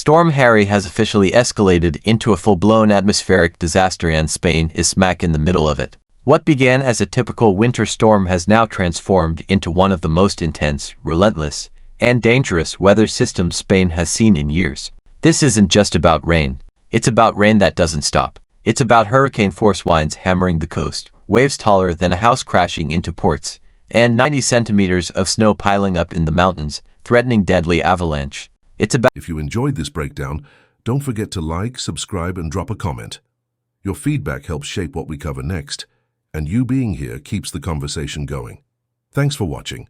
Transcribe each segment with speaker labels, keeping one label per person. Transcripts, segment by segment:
Speaker 1: Storm Harry has officially escalated into a full-blown atmospheric disaster, and Spain is smack in the middle of it. What began as a typical winter storm has now transformed into one of the most intense, relentless, and dangerous weather systems Spain has seen in years. This isn't just about rain. It's about rain that doesn't stop. It's about hurricane-force winds hammering the coast, waves taller than a house crashing into ports, and 90 centimeters of snow piling up in the mountains, threatening deadly avalanche.
Speaker 2: If you enjoyed this breakdown, don't forget to like, subscribe, and drop a comment. Your feedback helps shape what we cover next, and you being here keeps the conversation going. Thanks for watching.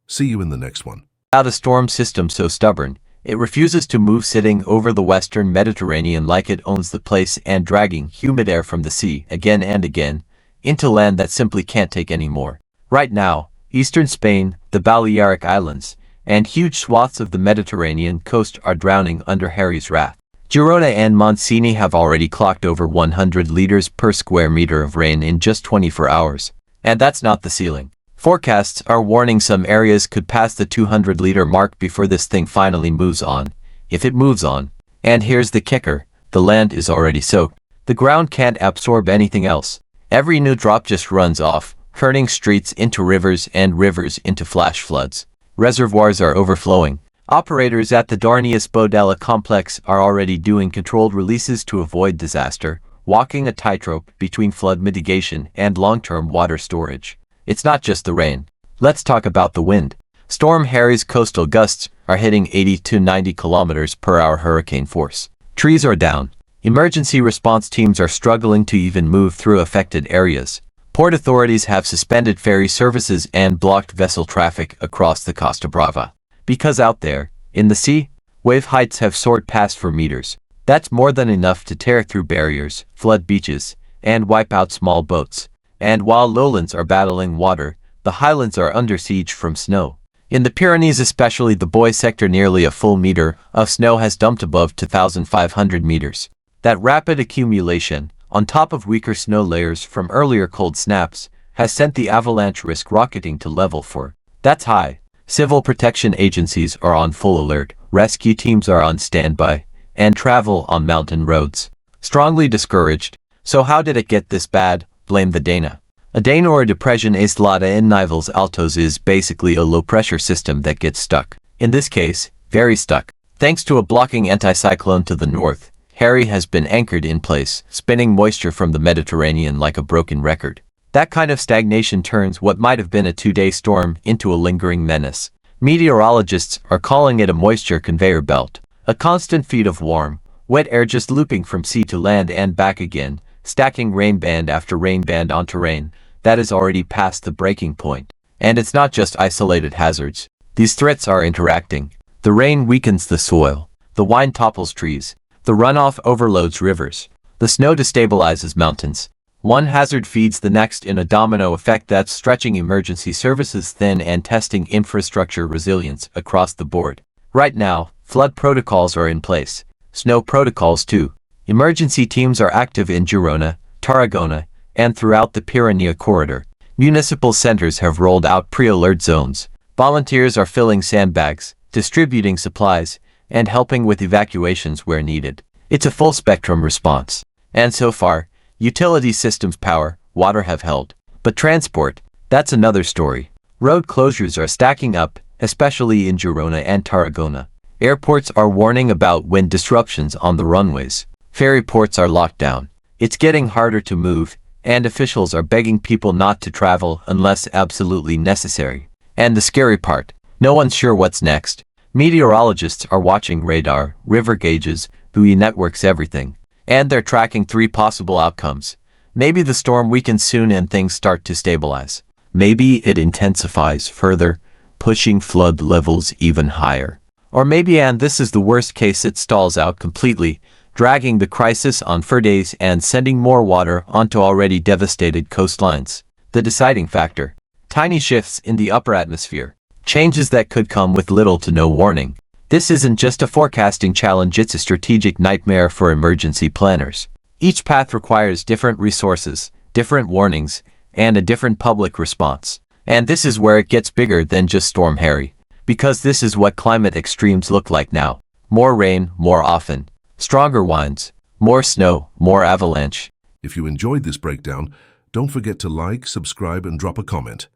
Speaker 2: See you in the next one.
Speaker 1: About a storm system so stubborn, it refuses to move, sitting over the western Mediterranean like it owns the place and dragging humid air from the sea again and again into land that simply can't take any more. Right now, eastern Spain, the Balearic Islands, and huge swaths of the Mediterranean coast are drowning under Harry's wrath. Girona and Montseny have already clocked over 100 liters per square meter of rain in just 24 hours. And that's not the ceiling. Forecasts are warning some areas could pass the 200-liter mark before this thing finally moves on, if it moves on. And here's the kicker, the land is already soaked. The ground can't absorb anything else. Every new drop just runs off, turning streets into rivers and rivers into flash floods. Reservoirs are overflowing. Operators at the Darnius Bodella complex are already doing controlled releases to avoid disaster, walking a tightrope between flood mitigation and long-term water storage. It's not just the rain. Let's talk about the wind. Storm Harry's coastal gusts are hitting 80 to 90 kilometers per hour hurricane force. Trees are down. Emergency response teams are struggling to even move through affected areas. Port authorities have suspended ferry services and blocked vessel traffic across the Costa Brava. Because out there, in the sea, wave heights have soared past 4 meters. That's more than enough to tear through barriers, flood beaches, and wipe out small boats. And while lowlands are battling water, the highlands are under siege from snow. In the Pyrenees, especially the Bois sector, nearly a full meter of snow has dumped above 2,500 meters. That rapid accumulation, on top of weaker snow layers from earlier cold snaps, has sent the avalanche risk rocketing to level 4. That's high. Civil protection agencies are on full alert, rescue teams are on standby, and travel on mountain roads strongly discouraged. So how did it get this bad? Blame the Dana. A Dana, or depression aislada in Nivelles Altos, is basically a low-pressure system that gets stuck. In this case, very stuck. Thanks to a blocking anticyclone to the north, Harry has been anchored in place, spinning moisture from the Mediterranean like a broken record. That kind of stagnation turns what might have been a 2-day storm into a lingering menace. Meteorologists are calling it a moisture conveyor belt, a constant feed of warm, wet air just looping from sea to land and back again, stacking rain band after rain band onto rain that is already past the breaking point. And it's not just isolated hazards. These threats are interacting. The rain weakens the soil. The wind topples trees. The runoff overloads rivers. The snow destabilizes mountains. One hazard feeds the next in a domino effect that's stretching emergency services thin and testing infrastructure resilience across the board. Right now, flood protocols are in place. Snow protocols too. Emergency teams are active in Girona, Tarragona, and throughout the Pyrenea corridor. Municipal centers have rolled out pre-alert zones. Volunteers are filling sandbags, distributing supplies, and helping with evacuations where needed. It's a full-spectrum response. And so far, utility systems, power, water have held. But transport, that's another story. Road closures are stacking up, especially in Girona and Tarragona. Airports are warning about wind disruptions on the runways. Ferry ports are locked down. It's getting harder to move, and officials are begging people not to travel unless absolutely necessary. And the scary part, no one's sure what's next. Meteorologists are watching radar, river gauges, buoy networks, everything. And they're tracking 3 possible outcomes. Maybe the storm weakens soon and things start to stabilize. Maybe it intensifies further, pushing flood levels even higher. Or maybe, and this is the worst case, it stalls out completely, dragging the crisis on for days and sending more water onto already devastated coastlines. The deciding factor: tiny shifts in the upper atmosphere. Changes that could come with little to no warning. This isn't just a forecasting challenge, it's a strategic nightmare for emergency planners. Each path requires different resources, different warnings, and a different public response. And this is where it gets bigger than just Storm Harry. Because this is what climate extremes look like now. more rain, more often, stronger winds, more snow, more avalanche.
Speaker 2: If you enjoyed this breakdown, don't forget to like, subscribe, and drop a comment.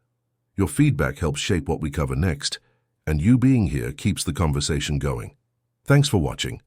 Speaker 2: Your feedback helps shape what we cover next, and you being here keeps the conversation going. Thanks for watching.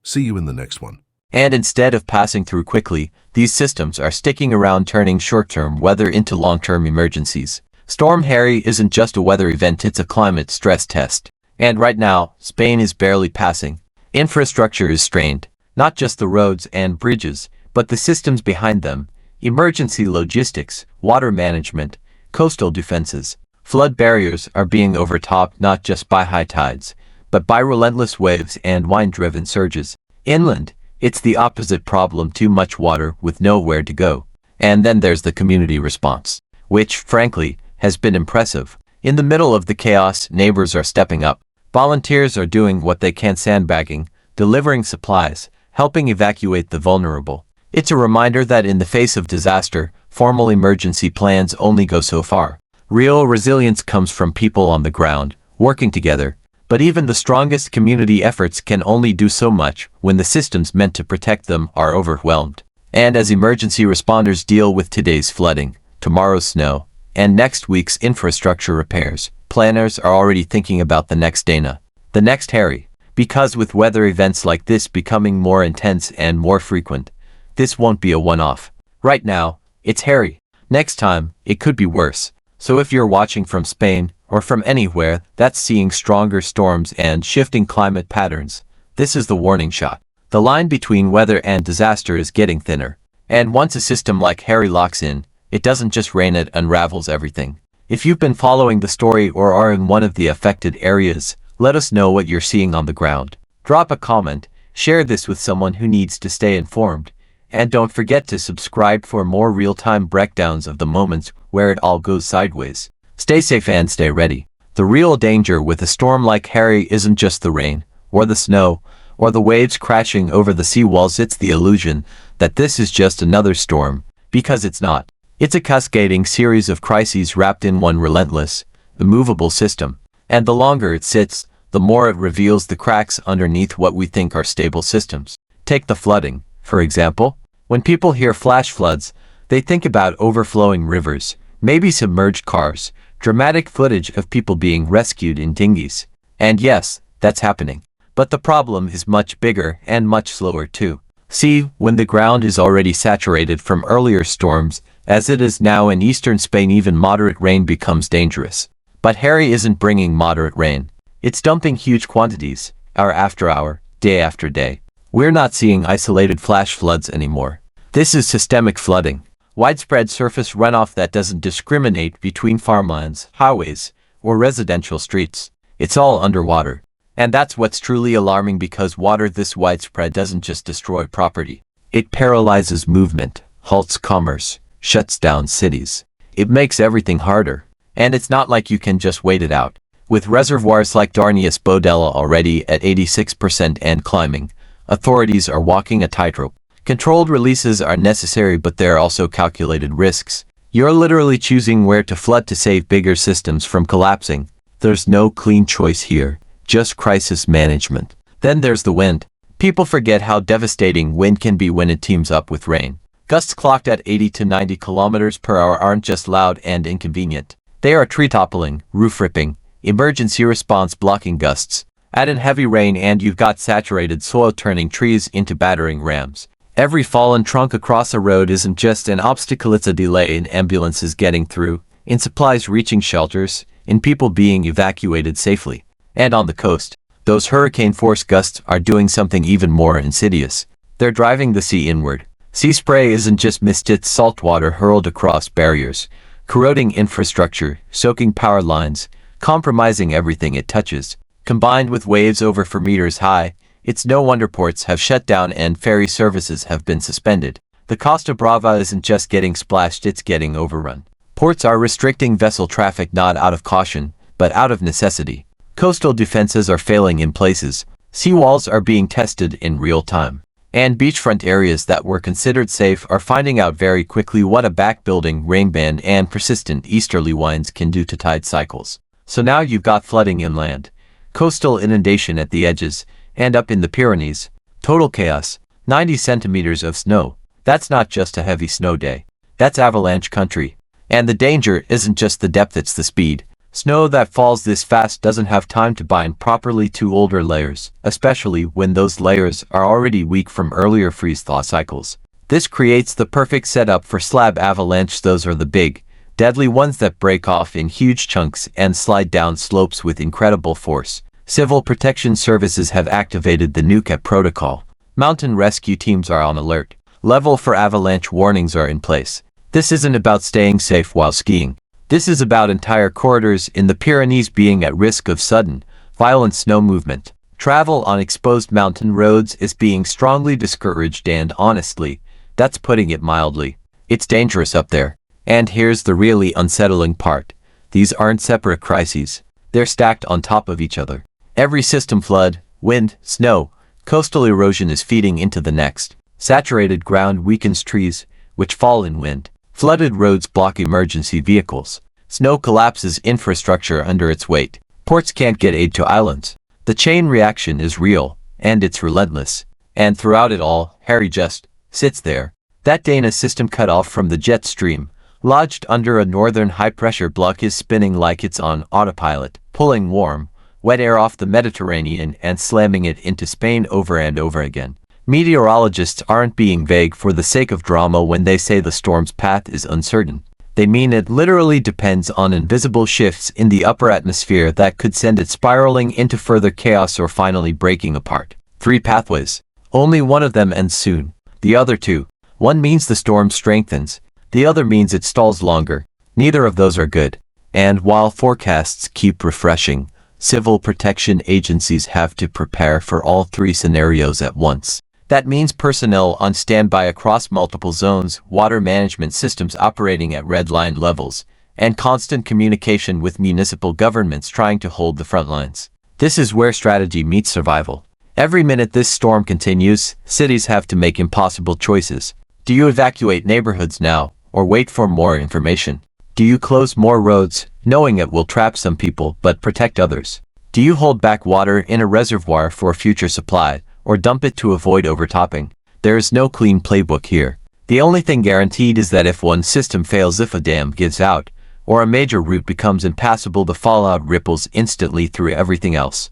Speaker 2: See you in the next one.
Speaker 1: And instead of passing through quickly, these systems are sticking around, turning short-term weather into long-term emergencies. Storm Harry isn't just a weather event, it's a climate stress test. And right now, Spain is barely passing. Infrastructure is strained, not just the roads and bridges, but the systems behind them. Emergency logistics, water management, coastal defenses, flood barriers are being overtopped not just by high tides, but by relentless waves and wind-driven surges. Inland, it's the opposite problem: too much water with nowhere to go. And then there's the community response, which, frankly, has been impressive. In the middle of the chaos, neighbors are stepping up. Volunteers are doing what they can, sandbagging, delivering supplies, helping evacuate the vulnerable. It's a reminder that in the face of disaster, formal emergency plans only go so far. Real resilience comes from people on the ground, working together. But even the strongest community efforts can only do so much when the systems meant to protect them are overwhelmed. And as emergency responders deal with today's flooding, tomorrow's snow, and next week's infrastructure repairs, planners are already thinking about the next Dana, the next Harry. Because with weather events like this becoming more intense and more frequent, this won't be a one-off. Right now, it's Harry. Next time, it could be worse. So if you're watching from Spain, or from anywhere that's seeing stronger storms and shifting climate patterns, this is the warning shot. The line between weather and disaster is getting thinner. And once a system like Harry locks in, it doesn't just rain, it unravels everything. If you've been following the story or are in one of the affected areas, let us know what you're seeing on the ground. Drop a comment, share this with someone who needs to stay informed, and don't forget to subscribe for more real-time breakdowns of the moments where it all goes sideways. Stay safe and stay ready. The real danger with a storm like Harry isn't just the rain, or the snow, or the waves crashing over the seawalls. It's the illusion that this is just another storm, because it's not. It's a cascading series of crises wrapped in one relentless, immovable system. And the longer it sits, the more it reveals the cracks underneath what we think are stable systems. Take the flooding, for example. When people hear flash floods, they think about overflowing rivers, maybe submerged cars, dramatic footage of people being rescued in dinghies. And yes, that's happening. But the problem is much bigger and much slower too. See, when the ground is already saturated from earlier storms, as it is now in eastern Spain, even moderate rain becomes dangerous. But Harry isn't bringing moderate rain. It's dumping huge quantities, hour after hour, day after day. We're not seeing isolated flash floods anymore. This is systemic flooding. Widespread surface runoff that doesn't discriminate between farmlands, highways, or residential streets. It's all underwater. And that's what's truly alarming, because water this widespread doesn't just destroy property. It paralyzes movement, halts commerce, shuts down cities. It makes everything harder. And it's not like you can just wait it out. With reservoirs like Darnius Bodella already at 86% and climbing, authorities are walking a tightrope. Controlled releases are necessary, but there are also calculated risks. You're literally choosing where to flood to save bigger systems from collapsing. There's no clean choice here, just crisis management. Then there's the wind. People forget how devastating wind can be when it teams up with rain. Gusts clocked at 80 to 90 kilometers per hour aren't just loud and inconvenient. They are tree toppling, roof ripping, emergency response blocking gusts. Add in heavy rain and you've got saturated soil turning trees into battering rams. Every fallen trunk across a road isn't just an obstacle, it's a delay in ambulances getting through, in supplies reaching shelters, in people being evacuated safely. And on the coast, those hurricane-force gusts are doing something even more insidious. They're driving the sea inward. Sea spray isn't just mist, it's salt water hurled across barriers, corroding infrastructure, soaking power lines, compromising everything it touches. Combined with waves over 4 meters high, it's no wonder ports have shut down and ferry services have been suspended. The Costa Brava isn't just getting splashed, it's getting overrun. Ports are restricting vessel traffic not out of caution, but out of necessity. Coastal defenses are failing in places. Seawalls are being tested in real time. And beachfront areas that were considered safe are finding out very quickly what a back-building rain band and persistent easterly winds can do to tide cycles. So now you've got flooding inland, coastal inundation at the edges, And up in the Pyrenees, total chaos, 90 centimeters of snow. That's not just a heavy snow day. That's avalanche country. And the danger isn't just the depth, it's the speed. Snow that falls this fast doesn't have time to bind properly to older layers, especially when those layers are already weak from earlier freeze-thaw cycles. This creates the perfect setup for slab avalanche. Those are the big, deadly ones that break off in huge chunks and slide down slopes with incredible force. Civil Protection Services have activated the NUCAT protocol. Mountain rescue teams are on alert. Level 4 avalanche warnings are in place. This isn't about staying safe while skiing. This is about entire corridors in the Pyrenees being at risk of sudden, violent snow movement. Travel on exposed mountain roads is being strongly discouraged, and honestly, that's putting it mildly. It's dangerous up there. And here's the really unsettling part. These aren't separate crises. They're stacked on top of each other. Every system, flood, wind, snow, coastal erosion, is feeding into the next. Saturated ground weakens trees, which fall in wind. Flooded roads block emergency vehicles. Snow collapses infrastructure under its weight. Ports can't get aid to islands. The chain reaction is real, and it's relentless. And throughout it all, Harry just sits there. That Dana system cut off from the jet stream, lodged under a northern high-pressure block, is spinning like it's on autopilot, pulling warm, wet air off the Mediterranean and slamming it into Spain over and over again. Meteorologists aren't being vague for the sake of drama when they say the storm's path is uncertain. They mean it literally depends on invisible shifts in the upper atmosphere that could send it spiraling into further chaos or finally breaking apart. 3 pathways. Only one of them ends soon. The other 2. One means the storm strengthens. The other means it stalls longer. Neither of those are good. And while forecasts keep refreshing, civil protection agencies have to prepare for all 3 scenarios at once. That means personnel on standby across multiple zones, water management systems operating at red line levels, and constant communication with municipal governments trying to hold the front lines. This is where strategy meets survival. Every minute this storm continues, cities have to make impossible choices. Do you evacuate neighborhoods now, or wait for more information? Do you close more roads, knowing it will trap some people but protect others? Do you hold back water in a reservoir for a future supply, or dump it to avoid overtopping? There is no clean playbook here. The only thing guaranteed is that if one system fails, if a dam gives out, or a major route becomes impassable, the fallout ripples instantly through everything else.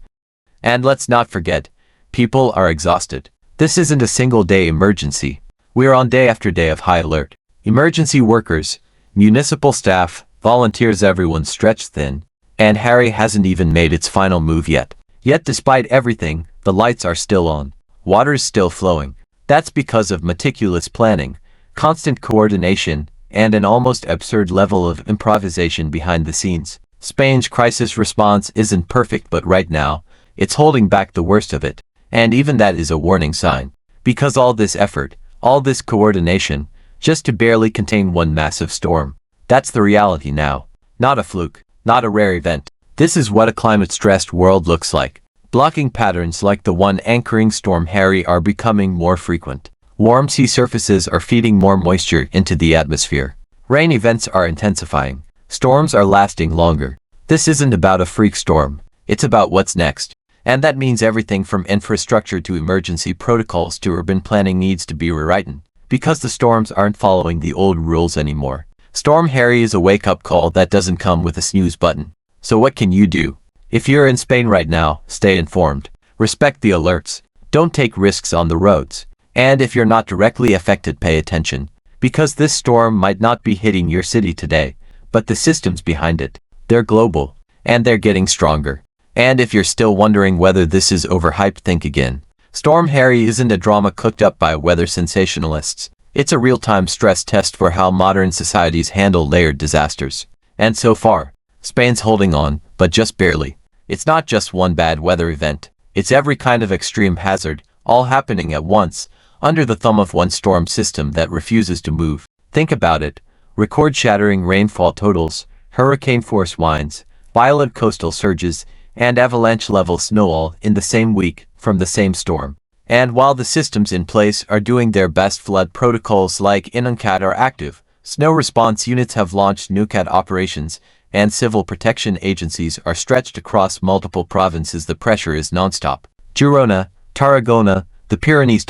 Speaker 1: And let's not forget, people are exhausted. This isn't a single-day emergency. We are on day after day of high alert. Emergency workers, municipal staff, volunteers, everyone's stretched thin. And Harry hasn't even made its final move yet. Yet despite everything, the lights are still on. Water's still flowing. That's because of meticulous planning, constant coordination, and an almost absurd level of improvisation behind the scenes. Spain's crisis response isn't perfect, but right now, it's holding back the worst of it. And even that is a warning sign. Because all this effort, all this coordination, just to barely contain one massive storm. That's the reality now. Not a fluke, not a rare event. This is what a climate-stressed world looks like. Blocking patterns like the one anchoring Storm Harry are becoming more frequent. Warm sea surfaces are feeding more moisture into the atmosphere. Rain events are intensifying. Storms are lasting longer. This isn't about a freak storm. It's about what's next. And that means everything from infrastructure to emergency protocols to urban planning needs to be rewritten. Because the storms aren't following the old rules anymore. Storm Harry is a wake-up call that doesn't come with a snooze button. So what can you do? If you're in Spain right now, stay informed. Respect the alerts. Don't take risks on the roads. And if you're not directly affected, pay attention. Because this storm might not be hitting your city today, but the systems behind it, they're global. And they're getting stronger. And if you're still wondering whether this is overhyped, think again. Storm Harry isn't a drama cooked up by weather sensationalists. It's a real-time stress test for how modern societies handle layered disasters. And so far, Spain's holding on, but just barely. It's not just one bad weather event. It's every kind of extreme hazard, all happening at once, under the thumb of one storm system that refuses to move. Think about it. Record-shattering rainfall totals, hurricane-force winds, violent coastal surges, and avalanche-level snow all in the same week, from the same storm. And while the systems in place are doing their best, flood protocols like INUNCAT are active, snow response units have launched NUCAT operations, and civil protection agencies are stretched across multiple provinces. The pressure is nonstop. Girona, Tarragona, the Pyrenees.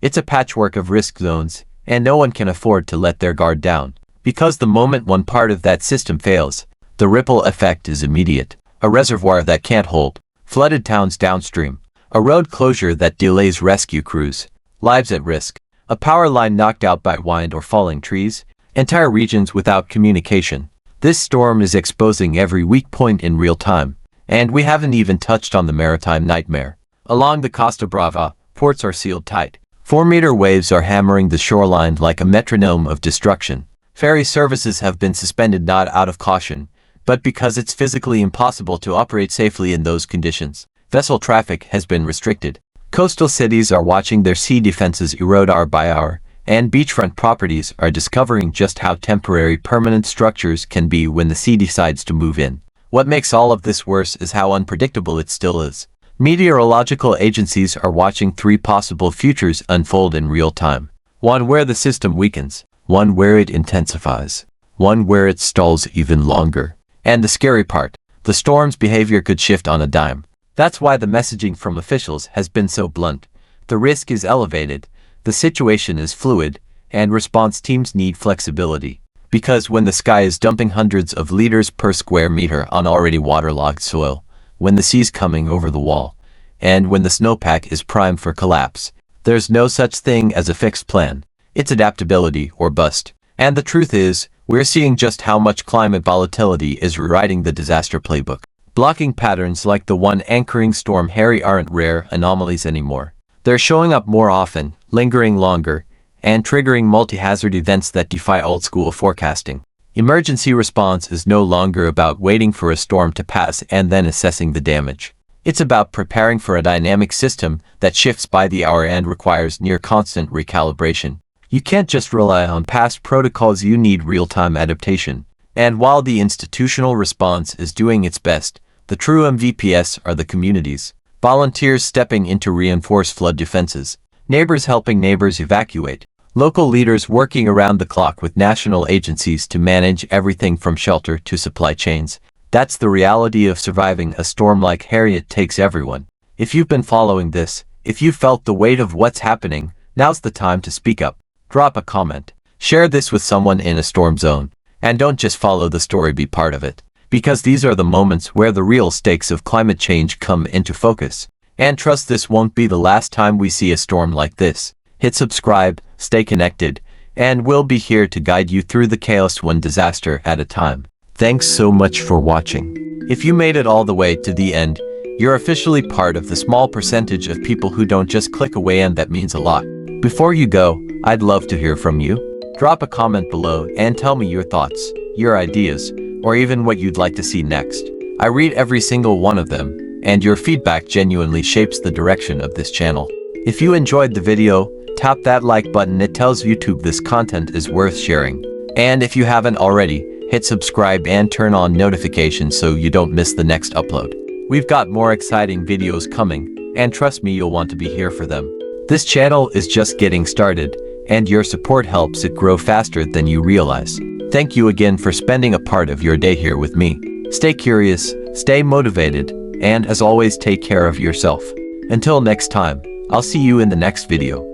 Speaker 1: It's a patchwork of risk zones, and no one can afford to let their guard down. Because the moment one part of that system fails, the ripple effect is immediate. A reservoir that can't hold, flooded towns downstream, a road closure that delays rescue crews, lives at risk, a power line knocked out by wind or falling trees, entire regions without communication. This storm is exposing every weak point in real time, and we haven't even touched on the maritime nightmare. Along the Costa Brava, ports are sealed tight. 4-meter waves are hammering the shoreline like a metronome of destruction. Ferry services have been suspended not out of caution, but because it's physically impossible to operate safely in those conditions. Vessel traffic has been restricted. Coastal cities are watching their sea defenses erode hour by hour, and beachfront properties are discovering just how temporary permanent structures can be when the sea decides to move in. What makes all of this worse is how unpredictable it still is. Meteorological agencies are watching 3 possible futures unfold in real time. One where the system weakens, one where it intensifies, one where it stalls even longer. And the scary part, the storm's behavior could shift on a dime. That's why the messaging from officials has been so blunt. The risk is elevated, the situation is fluid, and response teams need flexibility. Because when the sky is dumping hundreds of liters per square meter on already waterlogged soil, when the sea's coming over the wall, and when the snowpack is primed for collapse, there's no such thing as a fixed plan. It's adaptability or bust. And the truth is, we're seeing just how much climate volatility is rewriting the disaster playbook. Blocking patterns like the one anchoring Storm Harry aren't rare anomalies anymore. They're showing up more often, lingering longer, and triggering multi-hazard events that defy old-school forecasting. Emergency response is no longer about waiting for a storm to pass and then assessing the damage. It's about preparing for a dynamic system that shifts by the hour and requires near-constant recalibration. You can't just rely on past protocols, you need real-time adaptation. And while the institutional response is doing its best, the true MVPs are the communities. Volunteers stepping in to reinforce flood defenses, neighbors helping neighbors evacuate, local leaders working around the clock with national agencies to manage everything from shelter to supply chains. That's the reality of surviving a storm like Harry. It takes everyone. If you've been following this, if you felt the weight of what's happening, now's the time to speak up. Drop a comment. Share this with someone in a storm zone. And don't just follow the story, be part of it. Because these are the moments where the real stakes of climate change come into focus. And trust this won't be the last time we see a storm like this. Hit subscribe, stay connected, and we'll be here to guide you through the chaos one disaster at a time. Thanks so much for watching. If you made it all the way to the end, you're officially part of the small percentage of people who don't just click away, and that means a lot. Before you go, I'd love to hear from you. Drop a comment below and tell me your thoughts, your ideas, or even what you'd like to see next. I read every single one of them, and your feedback genuinely shapes the direction of this channel. If you enjoyed the video, tap that like button. It tells YouTube this content is worth sharing. And if you haven't already, hit subscribe and turn on notifications so you don't miss the next upload. We've got more exciting videos coming, and trust me, you'll want to be here for them. This channel is just getting started, and your support helps it grow faster than you realize. Thank you again for spending a part of your day here with me. Stay curious, stay motivated, and as always, take care of yourself. Until next time, I'll see you in the next video.